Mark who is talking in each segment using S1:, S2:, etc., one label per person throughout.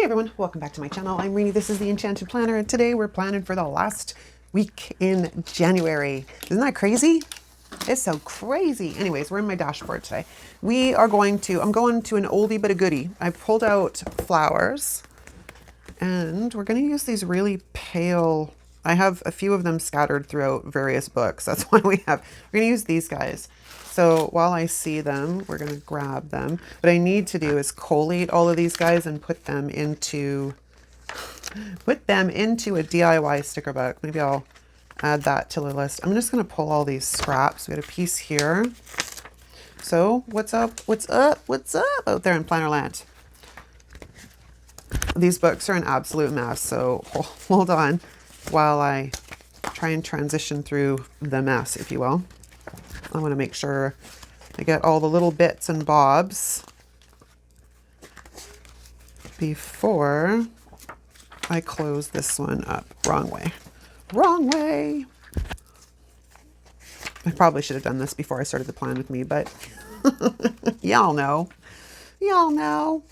S1: Hey everyone, welcome back to my channel. I'm Rini. This is the Enchanted Planner, and today we're planning for the last week in January. Isn't that crazy? It's so crazy. Anyways, we're in my dashboard today. I'm going to an oldie but a goodie. I pulled out flowers and we're going to use these really pale, I have a few of them scattered throughout various books. That's why we're going to use these guys. So while I see them, we're going to grab them. What I need to do is collate all of these guys and put them into a DIY sticker book. Maybe I'll add that to the list. I'm just going to pull all these scraps. We got a piece here. So what's up out there in planner land? These books are an absolute mess. So hold on while I try and transition through the mess, if you will. I want to make sure I get all the little bits and bobs before I close this one up. Wrong way. Wrong way. I probably should have done this before I started the plan with me, but y'all know. Y'all know.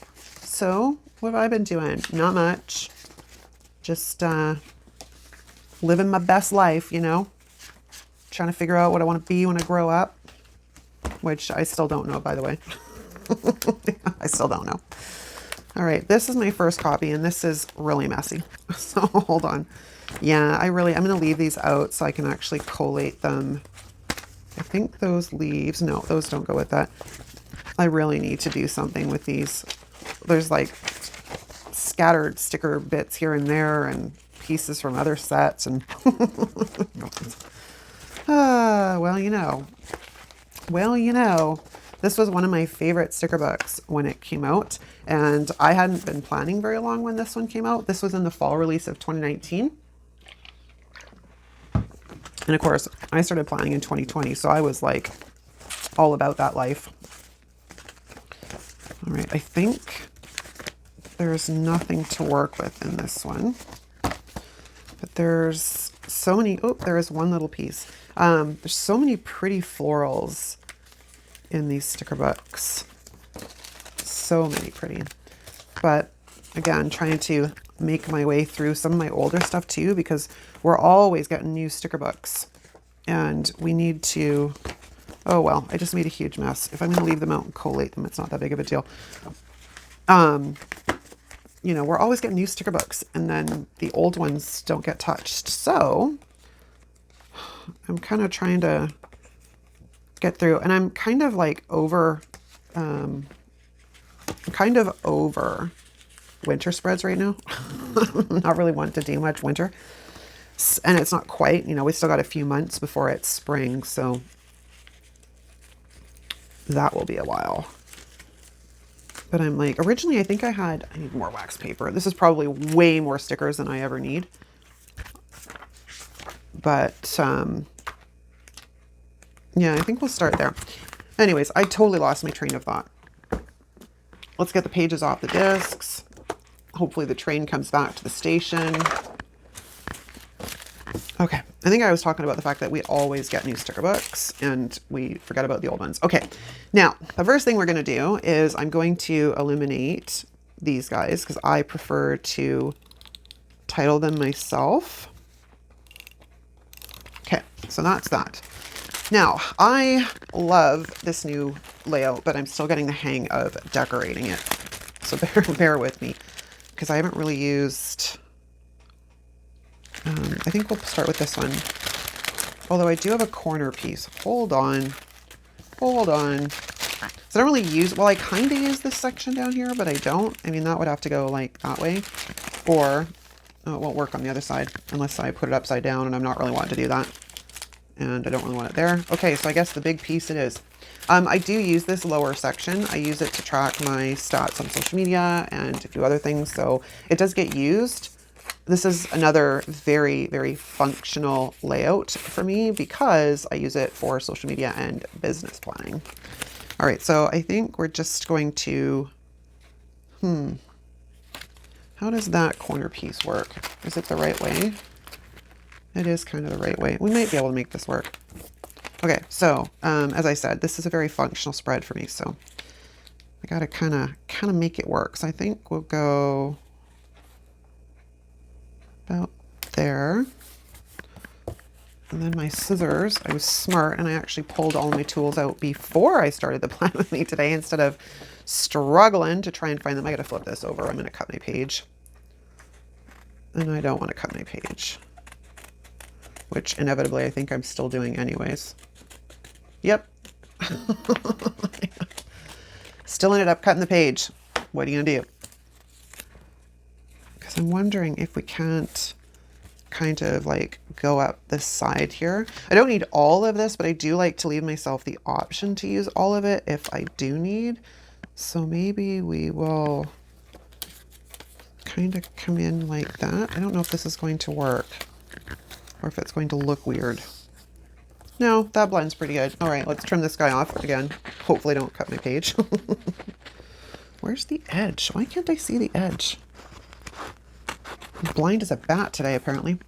S1: So what have I been doing? Not much. Just living my best life, you know. Trying to figure out what I want to be when I grow up, which I still don't know, by the way. I still don't know. All right, this is my first copy, and this is really messy. So hold on. Yeah, I'm going to leave these out so I can actually collate them. I think those leaves, no, those don't go with that. I really need to do something with these. There's like scattered sticker bits here and there and pieces from other sets and well, you know, this was one of my favorite sticker books when it came out, and I hadn't been planning very long when this one came out. This was in the fall release of 2019. And of course, I started planning in 2020, so I was like all about that life. All right, I think there's nothing to work with in this one, but there's so many, oh, there is one little piece. There's so many pretty florals in these sticker books. So many pretty. But again, trying to make my way through some of my older stuff too, because we're always getting new sticker books. And we need to, oh well, I just made a huge mess. If I'm going to leave them out and collate them, it's not that big of a deal. You know, we're always getting new sticker books, and then the old ones don't get touched. So I'm kind of trying to get through, and I'm kind of like over winter spreads right now. I'm not really wanting to do much winter, and it's not quite, you know, we still got a few months before it's spring, so that will be a while. But I'm like, originally I think I need more wax paper. This is probably way more stickers than I ever need. But yeah, I think we'll start there. Anyways, I totally lost my train of thought. Let's get the pages off the discs. Hopefully the train comes back to the station. Okay, I think I was talking about the fact that we always get new sticker books and we forget about the old ones. Okay, now the first thing we're going to do is I'm going to eliminate these guys because I prefer to title them myself. Okay, so that's that. Now, I love this new layout, but I'm still getting the hang of decorating it. So bear with me, because I haven't really used, I think we'll start with this one. Although I do have a corner piece. Hold on. So I don't really use, well, I kind of use this section down here, but I don't. I mean, that would have to go like that way. Or, oh, it won't work on the other side unless I put it upside down, and I'm not really wanting to do that. And I don't really want it there. Okay, so I guess the big piece it is. I do use this lower section. I use it to track my stats on social media and a few other things, so it does get used. This is another very, very functional layout for me because I use it for social media and business planning. All right, so I think we're just going to, how does that corner piece work? Is it the right way? It is kind of the right way. We might be able to make this work. Okay, so as I said, this is a very functional spread for me, so I gotta kind of make it work. So I think we'll go about there. And then my scissors, I was smart and I actually pulled all my tools out before I started the plan with me today instead of struggling to try and find them. I gotta flip this over. I'm gonna cut my page. And I don't want to cut my page, which inevitably I think I'm still doing anyways. Yep. Still ended up cutting the page. What are you gonna do? Because I'm wondering if we can't kind of like go up this side here. I don't need all of this, but I do like to leave myself the option to use all of it if I do need. So maybe we will kind of come in like that. I don't know if this is going to work or if it's going to look weird. No, that blends pretty good. All right, let's trim this guy off again. Hopefully don't cut my page. Where's the edge? Why can't I see the edge? I'm blind as a bat today, apparently,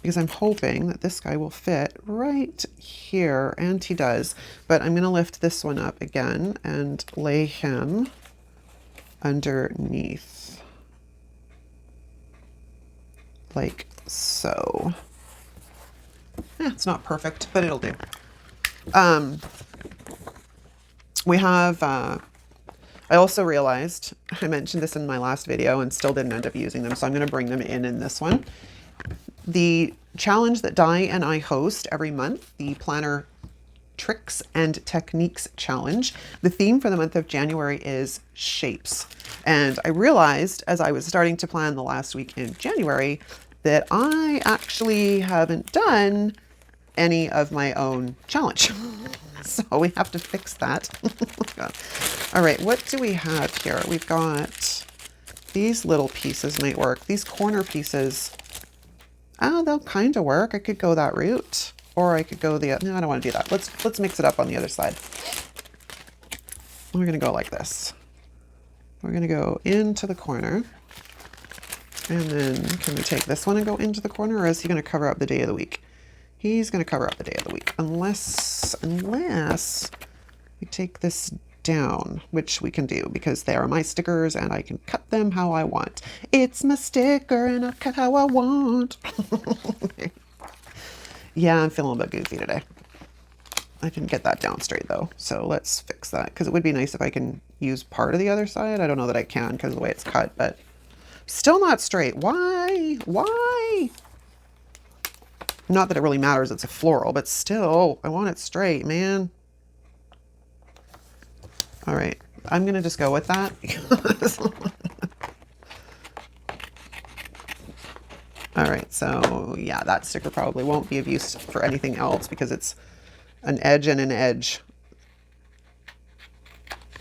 S1: because I'm hoping that this guy will fit right here, and he does. But I'm gonna lift this one up again and lay him underneath. Like so. It's not perfect, but it'll do. We have, I also realized, I mentioned this in my last video and still didn't end up using them, so I'm going to bring them in this one. The challenge that Di and I host every month, the Planner Tricks and Techniques Challenge. The theme for the month of January is shapes. And I realized as I was starting to plan the last week in January that I actually haven't done any of my own challenge. So we have to fix that. All right, what do we have here? We've got these little pieces might work. These corner pieces, oh, they'll kind of work. I could go that route, or I could go the, no, I don't want to do that. Let's mix it up on the other side. We're gonna go like this. We're gonna go into the corner. And then can we take this one and go into the corner, or is he gonna cover up the day of the week? He's gonna cover up the day of the week, unless we take this down, which we can do because they are my stickers and I can cut them how I want. It's my sticker and I cut how I want. Yeah, I'm feeling a bit goofy today. I didn't get that down straight though, so let's fix that because it would be nice if I can use part of the other side. I don't know that I can because of the way it's cut, but still not straight. Why? Why? Not that it really matters, it's a floral, but still, I want it straight, man. All right, I'm gonna just go with that. All right, so yeah, that sticker probably won't be of use for anything else because it's an edge and an edge.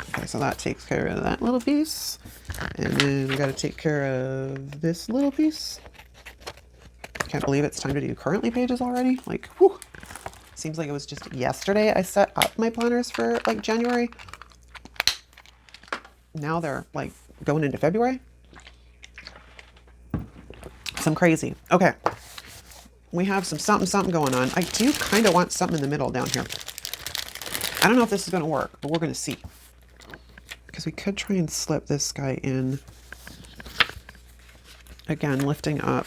S1: Okay, so that takes care of that little piece. And then we gotta take care of this little piece. Can't believe it's time to do currently pages already. Like, whew. Seems like it was just yesterday I set up my planners for like January. Now they're like going into February. Some crazy. Okay. We have some something going on. I do kind of want something in the middle down here. I don't know if this is going to work, but we're going to see. Because we could try and slip this guy in. Again, lifting up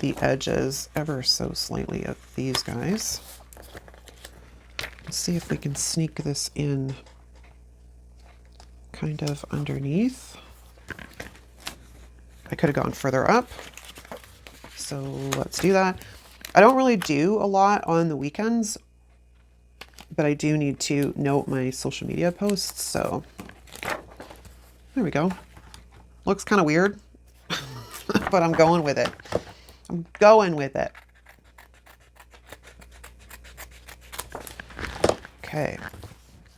S1: the edges ever so slightly of these guys. Let's see if we can sneak this in kind of underneath. I could have gone further up. So let's do that. I don't really do a lot on the weekends, but I do need to note my social media posts. So there we go. Looks kind of weird, but I'm going with it. I'm going with it. Okay.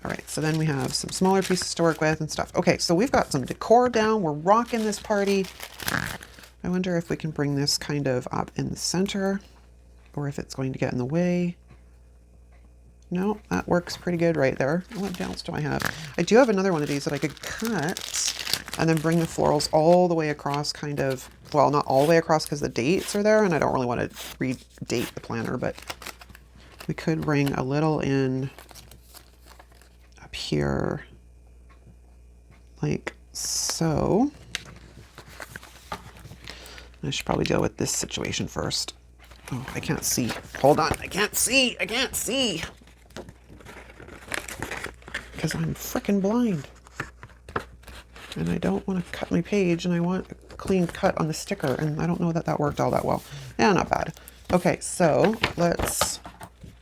S1: All right, so then we have some smaller pieces to work with and stuff. Okay, so we've got some decor down. We're rocking this party. I wonder if we can bring this kind of up in the center or if it's going to get in the way. No, that works pretty good right there. What else do I have? I do have another one of these that I could cut and then bring the florals all the way across kind of, well, not all the way across because the dates are there and I don't really want to redate the planner, but we could bring a little in up here like so. I should probably deal with this situation first. Oh, I can't see. Hold on. I can't see. I can't see. Because I'm freaking blind. And I don't want to cut my page, and I want a clean cut on the sticker, and I don't know that that worked all that well. Yeah, not bad. Okay, so let's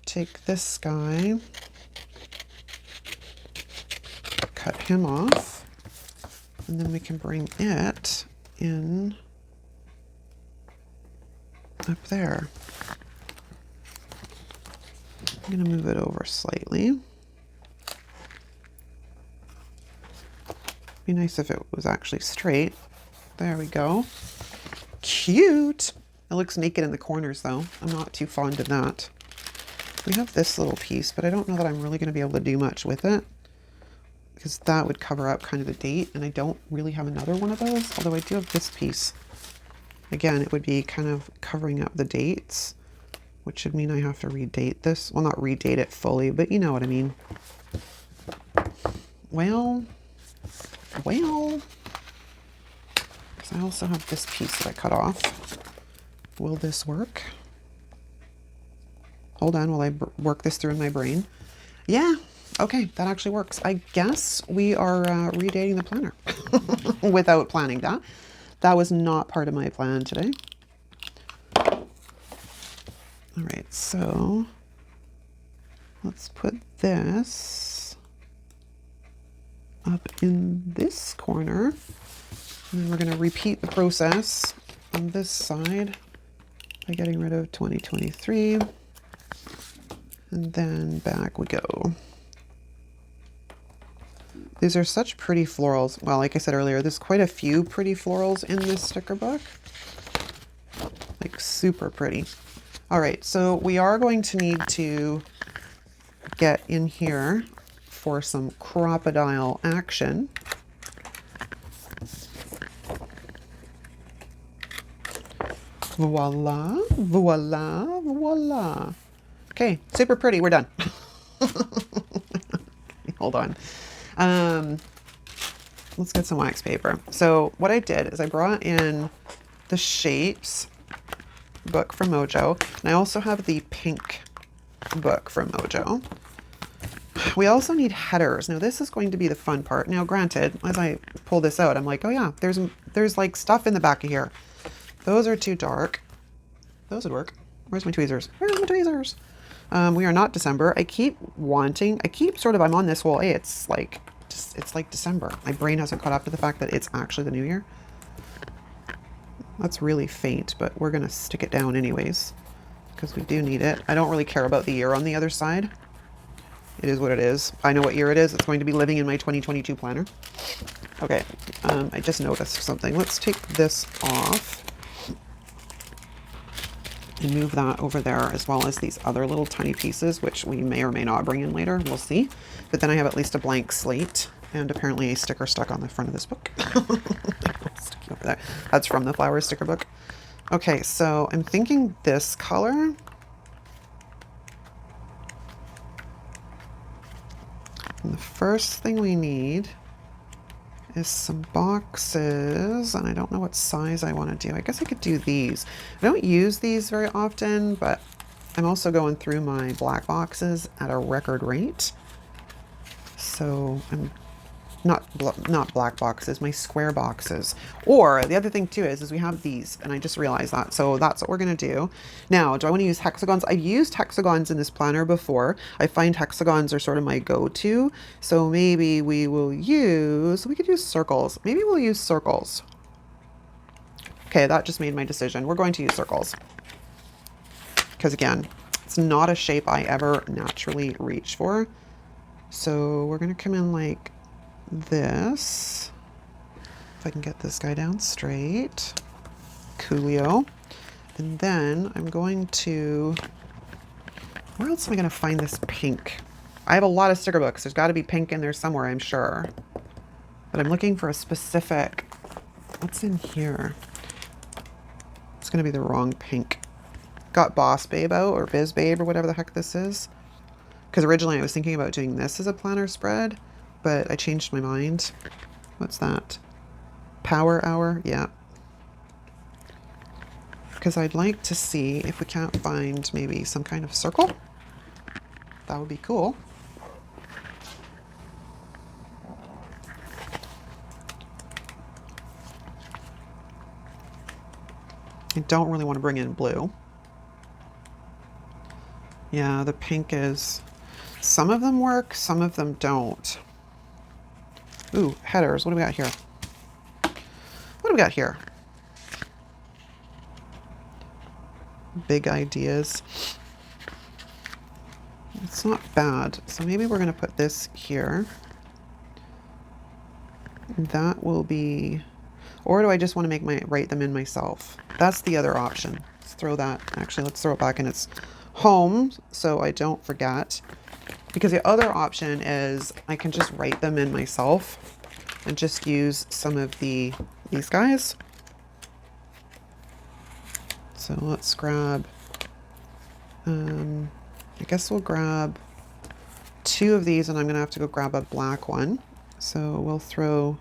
S1: take this guy, cut him off, and then we can bring it in up there. I'm going to move it over slightly. Be nice if it was actually straight. There we go. Cute. It looks naked in the corners though. I'm not too fond of that. We have this little piece, but I don't know that I'm really going to be able to do much with it, because that would cover up kind of the date, and I don't really have another one of those, although I do have this piece. Again, it would be kind of covering up the dates, which should mean I have to redate this. Well, not redate it fully, but you know what I mean. Well, because I also have this piece that I cut off. Will this work? Hold on while I work this through in my brain. Yeah, okay, that actually works. I guess we are redating the planner without planning that. That was not part of my plan today. All right, so let's put this up in this corner. And then we're going to repeat the process on this side by getting rid of 2023. And then back we go. These are such pretty florals. Well, like I said earlier, there's quite a few pretty florals in this sticker book. Like super pretty. All right, so we are going to need to get in here for some crocodile action. Voila, voila, voila. Okay, super pretty, we're done. Hold on. Let's get some wax paper. So what I did is I brought in the shapes book from Mojo, and I also have the pink book from Mojo. We also need headers. Now this is going to be the fun part. Now granted, as I pull this out, I'm like, oh yeah, there's like stuff in the back of here. Those are too dark. Those would work. Where's my tweezers? Where's my tweezers? We are not December. I'm on this whole, hey, it's like December. My brain hasn't caught up to the fact that it's actually the new year. That's really faint, but we're gonna stick it down anyways, because we do need it. I don't really care about the year on the other side. It is what it is. I know what year it is. It's going to be living in my 2022 planner. Okay, I just noticed something. Let's take this off and move that over there, as well as these other little tiny pieces, which we may or may not bring in later. We'll see. But then I have at least a blank slate and apparently a sticker stuck on the front of this book. Sticking over there. That's from the flower sticker book. Okay, so I'm thinking this color. And the first thing we need is some boxes, and I don't know what size I want to do. I guess I could do these. I don't use these very often, but I'm also going through my black boxes at a record rate. So I'm not black boxes, my square boxes. Or the other thing too is we have these, and I just realized that. So that's what we're gonna do. Now, do I want to use hexagons? I've used hexagons in this planner before. I find hexagons are sort of my go-to. So maybe we could use circles. Maybe we'll use circles. Okay, that just made my decision. We're going to use circles. Because again, it's not a shape I ever naturally reach for. So we're gonna come in like this. If I can get this guy down straight. Coolio. And then I'm going to, where else am I going to find this pink? I have a lot of sticker books. There's got to be pink in there somewhere, I'm sure. But I'm looking for a specific, what's in here? It's going to be the wrong pink. Got Boss Babe out, or Biz Babe, or whatever the heck this is. Because originally I was thinking about doing this as a planner spread, but I changed my mind. What's that? Power Hour? Yeah. because I'd like to see if we can't find maybe some kind of circle. That would be cool. I don't really want to bring in blue. Yeah, the pink is, some of them work, some of them don't. Ooh, headers. What do we got here? What do we got here? Big ideas. It's not bad. So maybe we're going to put this here. That will be, or do I just want to write them in myself? That's the other option. Let's throw that. Actually, let's throw it back in its home so I don't forget. Because the other option is I can just write them in myself and just use some of these guys. So let's grab, I guess we'll grab 2 of these, and I'm gonna have to go grab a black one. So we'll throw,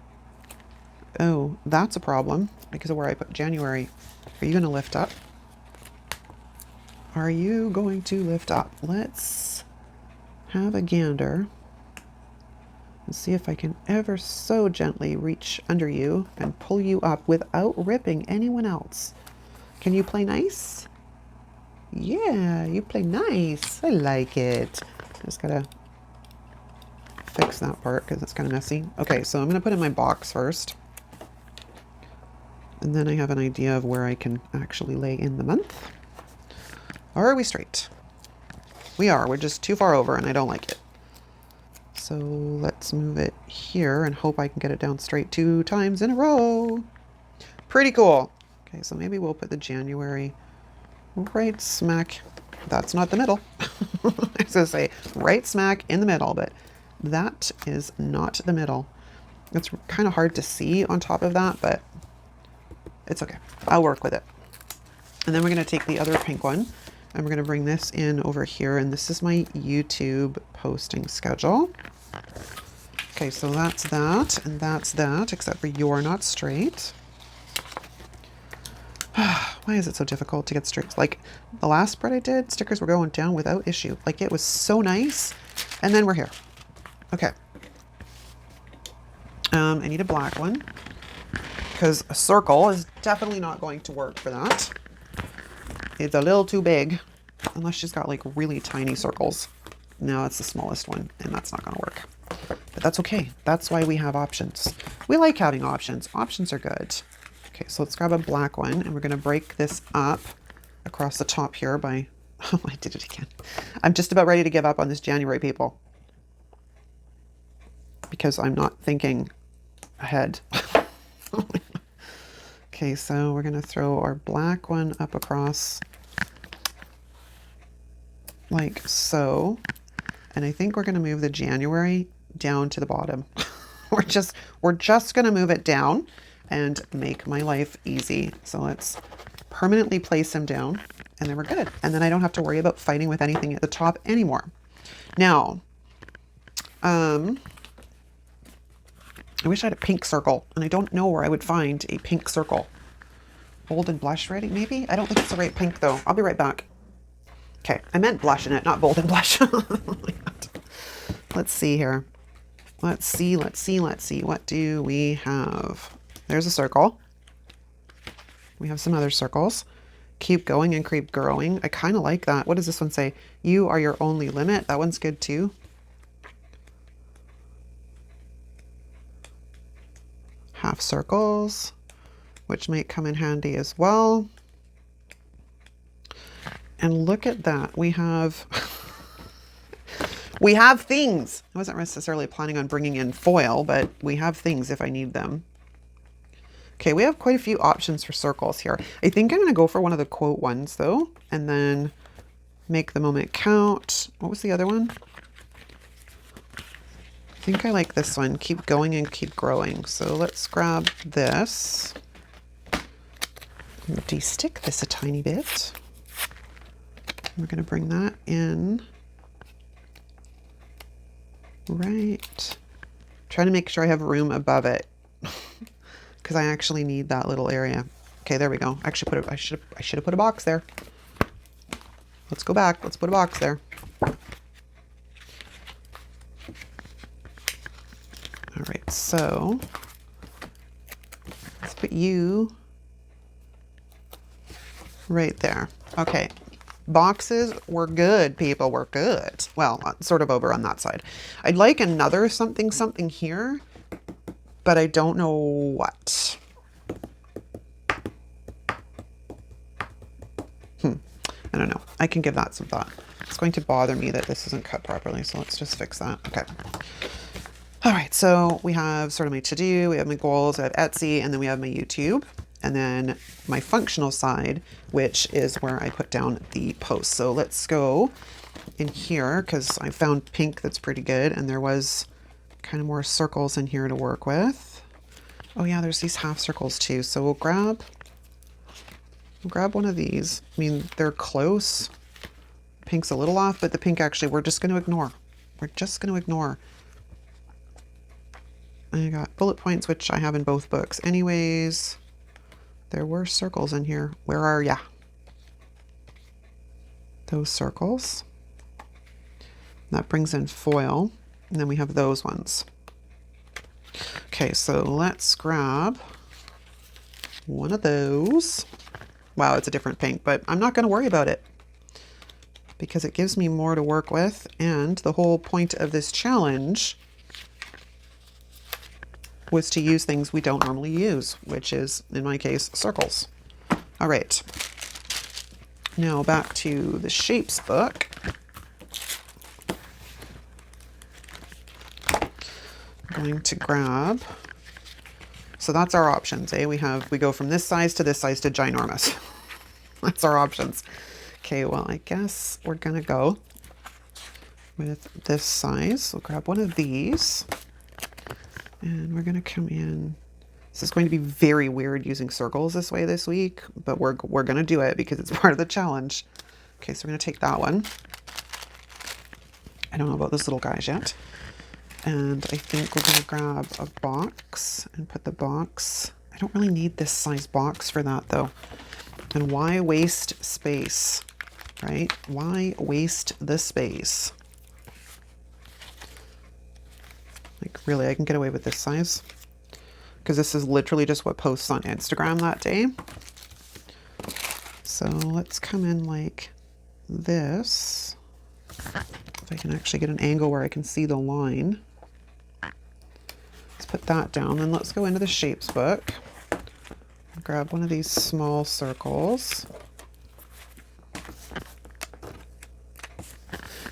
S1: oh, that's a problem because of where I put January. Are you gonna lift up? Are you going to lift up? Let's have a gander and see if I can ever so gently reach under you and pull you up without ripping anyone else. Can you play nice? Yeah, you play nice. I like it. Just gotta fix that part because it's kind of messy. Okay, so I'm gonna put in my box first. And then I have an idea of where I can actually lay in the month. Or are we straight? We are. We're just too far over and I don't like it. So let's move it here and hope I can get it down straight 2 times in a row. Pretty cool. Okay, so maybe we'll put the January right smack. That's not the middle. I was gonna say right smack in the middle, but that is not the middle. It's kind of hard to see on top of that, but it's okay. I'll work with it. And then we're going to take the other pink one and we're going to bring this in over here. And this is my YouTube posting schedule. Okay, so that's that and that's that, except for you're not straight. Why is it so difficult to get straight? Like the last spread I did, stickers were going down without issue. Like it was so nice. And then we're here. Okay. I need a black one because a circle is definitely not going to work for that. It's a little too big unless she's got like really tiny circles. No, it's the smallest one and that's not going to work. But that's okay. That's why we have options. We like having options. Options are good. Okay, so let's grab a black one and we're going to break this up across the top here by, oh, I did it again. I'm just about ready to give up on this January, people, because I'm not thinking ahead. Okay, so we're going to throw our black one up across like so. And I think we're going to move the January down to the bottom. we're just going to move it down and make my life easy. So let's permanently place them down and then we're good. And then I don't have to worry about fighting with anything at the top anymore. Now, I wish I had a pink circle and I don't know where I would find a pink circle. Bold and blush ready, maybe? I don't think it's the right pink though. I'll be right back. Okay, I meant Blushin It, not Bold and Blush. Oh my God. Let's see here. Let's see. What do we have? There's a circle. We have some other circles. Keep going and keep growing. I kind of like that. What does this one say? You are your only limit. That one's good too. Half circles, which might come in handy as well. And look at that. We have things. I wasn't necessarily planning on bringing in foil, but we have things if I need them. Okay, we have quite a few options for circles here. I think I'm going to go for one of the quote ones though, and then make the moment count. What was the other one? I think I like this one. Keep going and keep growing. So let's grab this. De-stick this a tiny bit. We're going to bring that in. Right. Trying to make sure I have room above it because I actually need that little area. Okay, there we go. Actually put it, I should have put a box there. Let's go back. Let's put a box there. All right, so let's put you right there. Okay, boxes were good, people, were good. Well, sort of over on that side. I'd like another something here, but I don't know what. I don't know. I can give that some thought. It's going to bother me that this isn't cut properly, so let's just fix that. Okay. All right, so we have sort of my to-do, we have my goals, I have Etsy, and then we have my YouTube, and then my functional side, which is where I put down the posts. So let's go in here, because I found pink that's pretty good, and there was kind of more circles in here to work with. Oh yeah, there's these half circles too. So we'll grab one of these. I mean, they're close. Pink's a little off, but the pink actually, we're just going to ignore. We're just going to ignore. I got bullet points, which I have in both books. Anyways, there were circles in here. Where are ya? Those circles. That brings in foil. And then we have those ones. Okay, so let's grab one of those. Wow, it's a different pink, but I'm not going to worry about it because it gives me more to work with. And the whole point of this challenge was to use things we don't normally use, which is, in my case, circles. All right. Now back to the shapes book. I'm going to grab, so that's our options, eh? We go from this size to ginormous. That's our options. Okay, well, I guess we're gonna go with this size. We'll grab one of these. And we're going to come in. This is going to be very weird using circles this way this week, but we're going to do it because it's part of the challenge. Okay, so we're going to take that one. I don't know about those little guys yet. And I think we're going to grab a box and put the box. I don't really need this size box for that though. And why waste space, right? Why waste the space? Like, really, I can get away with this size because this is literally just what posts on Instagram that day. So let's come in like this. If I can actually get an angle where I can see the line. Let's put that down. Then let's go into the shapes book. Grab one of these small circles.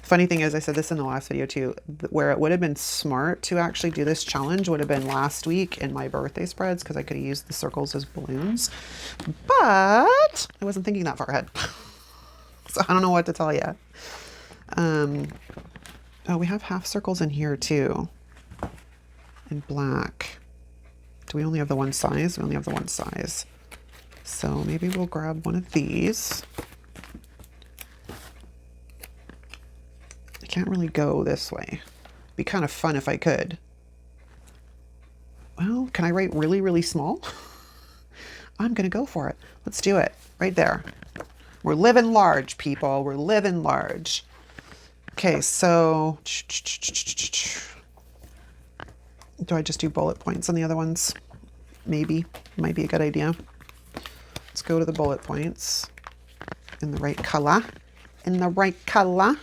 S1: Funny thing is, I said this in the last video too, where it would have been smart to actually do this challenge would have been last week in my birthday spreads because I could have used the circles as balloons, but I wasn't thinking that far ahead. So I don't know what to tell you. Oh, we have half circles in here too, in black. Do we only have the one size? We only have the one size. So maybe we'll grab one of these. Can't really go this way. Be kind of fun if I could. Well, can I write really, really small? I'm gonna go for it. Let's do it. Right there. We're living large, people. We're living large. Okay, so do I just do bullet points on the other ones? Maybe. Might be a good idea. Let's go to the bullet points in the right color. In the right color.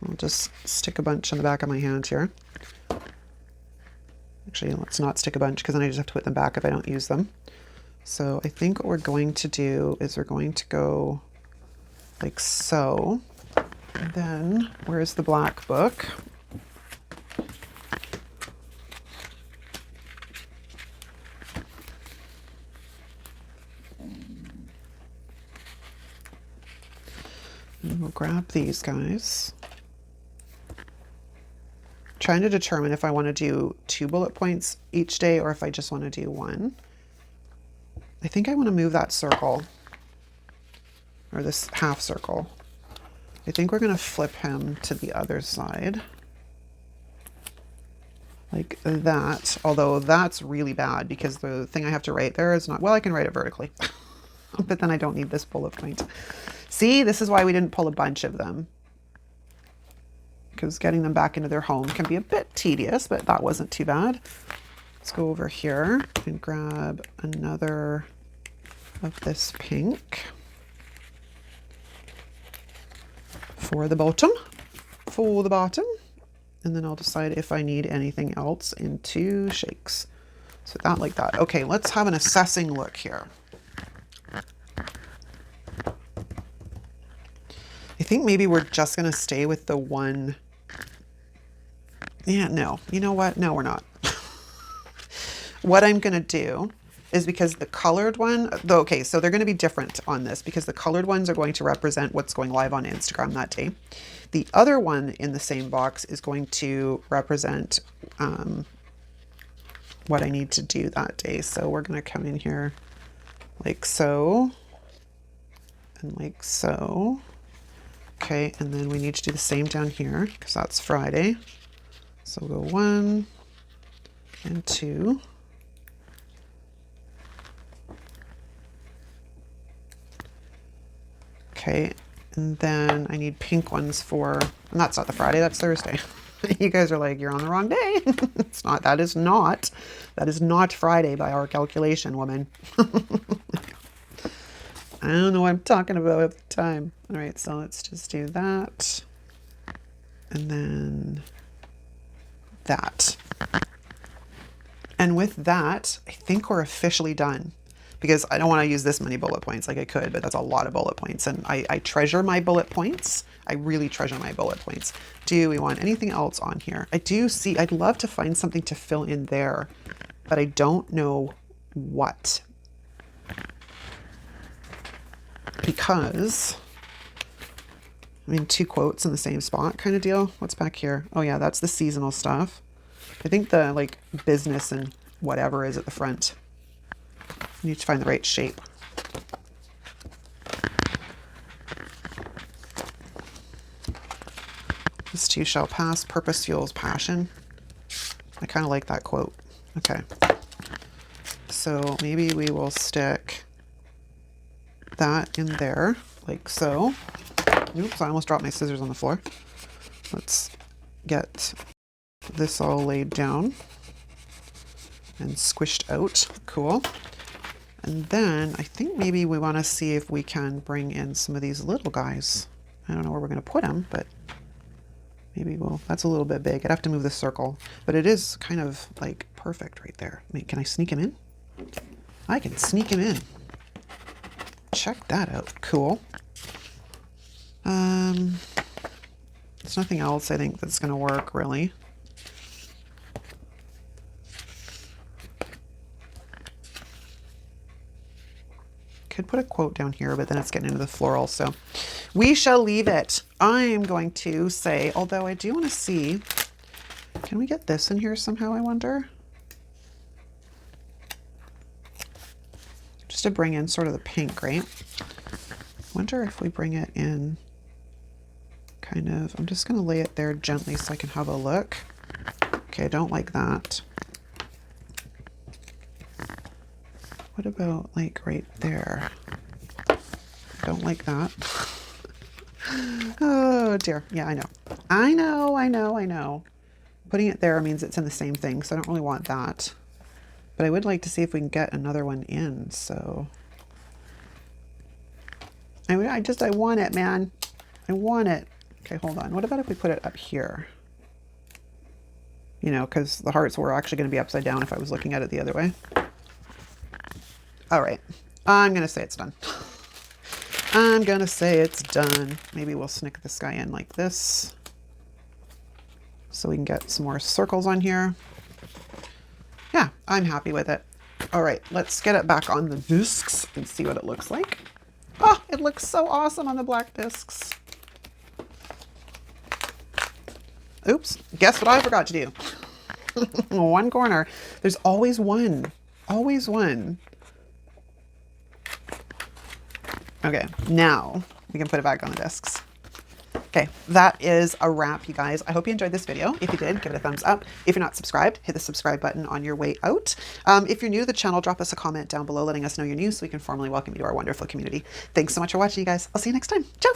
S1: I'll just stick a bunch on the back of my hand here. Actually, let's not stick a bunch because then I just have to put them back if I don't use them. So I think what we're going to do is we're going to go like so. And then where's the black book? And we'll grab these guys. Trying to determine if I want to do 2 bullet points each day or if I just want to do 1. I think I want to move that circle or this half circle. I think we're going to flip him to the other side like that. Although that's really bad because the thing I have to write there is not, well, I can write it vertically, but then I don't need this bullet point. See, this is why we didn't pull a bunch of them, because getting them back into their home can be a bit tedious, but that wasn't too bad. Let's go over here and grab another of this pink for the bottom, and then I'll decide if I need anything else in 2 shakes. So that like that. Okay, let's have an assessing look here. I think maybe we're just gonna stay with the one. Yeah, no, you know what? No, we're not. What I'm gonna do is, because the colored one, though, okay, so they're gonna be different on this because the colored ones are going to represent what's going live on Instagram that day. The other one in the same box is going to represent what I need to do that day. So we're gonna come in here like so, and like so. Okay, and then we need to do the same down here because that's Friday. So we'll go 1 and 2. Okay, and then I need pink ones for, and that's not the Friday, that's Thursday. You guys are like, you're on the wrong day. It's not, that is not Friday by our calculation, woman. I don't know what I'm talking about at the time. All right, so let's just do that. And then that. And with that, I think we're officially done, because I don't want to use this many bullet points. Like I could, but that's a lot of bullet points. And I treasure my bullet points. I really treasure my bullet points. Do we want anything else on here? I do see, I'd love to find something to fill in there, but I don't know what. Because, I mean, 2 quotes in the same spot kind of deal. What's back here? Oh yeah, that's the seasonal stuff. I think the like business and whatever is at the front. I need to find the right shape. This too shall pass, purpose fuels passion. I kind of like that quote. Okay. So maybe we will stick that in there, like so. Oops, I almost dropped my scissors on the floor. Let's get this all laid down and squished out. Cool. And then I think maybe we want to see if we can bring in some of these little guys. I don't know where we're going to put them, but maybe we'll, that's a little bit big. I'd have to move the circle, but it is kind of like perfect right there. Wait, can I sneak him in? I can sneak him in. Check that out. Cool. There's nothing else I think that's going to work really. Could put a quote down here, but then it's getting into the floral, so we shall leave it. I'm going to say, although I do want to see, can we get this in here somehow, I wonder? Just to bring in sort of the pink, right? Wonder if we bring it in kind of, I'm just going to lay it there gently so I can have a look. Okay, I don't like that. What about like right there? I don't like that. Oh dear. Yeah, I know. I know. Putting it there means it's in the same thing, so I don't really want that. But I would like to see if we can get another one in, so. I want it, man. I want it. Okay, hold on. What about if we put it up here? You know, because the hearts were actually going to be upside down if I was looking at it the other way. All right, I'm gonna say it's done. I'm gonna say it's done. Maybe we'll snick this guy in like this so we can get some more circles on here. Yeah, I'm happy with it. All right, let's get it back on the discs and see what it looks like. Oh, it looks so awesome on the black discs. Oops, guess what I forgot to do? One corner. There's always one, always one. Okay, now we can put it back on the discs. Okay, that is a wrap, you guys. I hope you enjoyed this video. If you did, give it a thumbs up. If you're not subscribed, hit the subscribe button on your way out. If you're new to the channel, drop us a comment down below letting us know you're new so we can formally welcome you to our wonderful community. Thanks so much for watching, you guys. I'll see you next time. Ciao.